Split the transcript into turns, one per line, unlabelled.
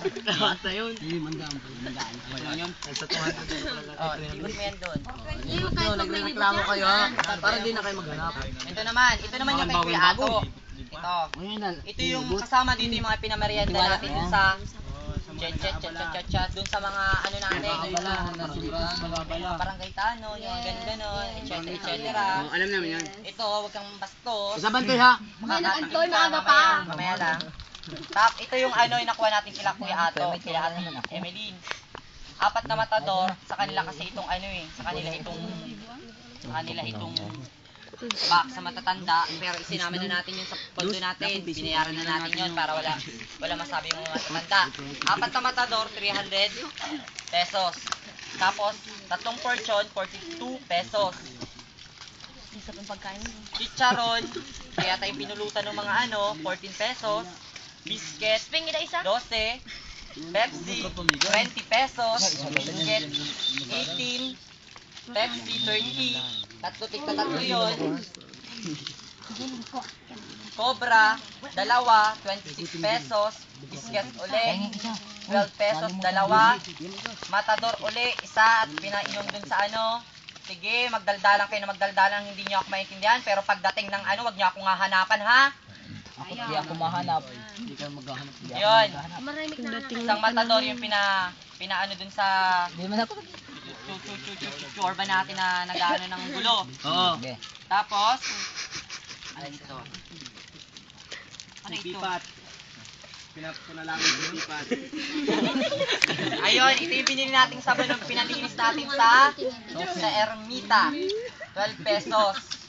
Basta yun.
Hindi, mandaan.
Yun, sa 200
Oh, ibig mo yan doon.
Ito, nagre-reklamo kayo ha. Para di na kayo maghanap.
Ito naman yung kay Kuya Ato. Ito yung kasama dito yung mga pinamerienda natin dun sa chat dun sa mga ano natin. Barangay Tanong, yung gano'n, etc.
Alam namin yan.
Ito, huwag kang bastos.
Isabantoy ha.
Antoy, maaga pa. Mamaya lang. Tap, ito yung ano yung nakuha natin kila Kuya Ato, kila Ate Emeline. 4 na matador, sa kanila kasi itong ano sa kanila itong box sa matatanda, pero isinamin na natin yung sa pondo natin, binayaran na natin yun para wala masabi yung mga matatanda. 4 na matador, 300 pesos. Tapos, 3 portion, 42 pesos. Isa pang pagkain. Chicharon, kaya tayong pinulutan ng mga 14 pesos. Biscuit, 12. Pepsi, 20 pesos. Biscuit, 18. Pepsi, 30. Tatlo yun. Cobra, 2, 26 pesos. Biscuit uli, 12 pesos, 2. Matador uli, 1 at pinainom dun sa Sige, magdaldalan kayo na magdaldalan, hindi nyo ako maintindihan. Pero pagdating ng wag nyo akong hahanapan, ha?
Hindi ako mahanap. Hindi ka maghahanap.
Yun. Isang matador yung pinaano dun sa
Hindi man ako.
chorba natin na nag-ano ng gulo.
Oo.
Tapos, ano ito? Ano ito?
Pipat. Pinalangin yung pipat.
Ayun, ito yung binili nating sabon ng pinalinis natin sa Ermita. 12 pesos.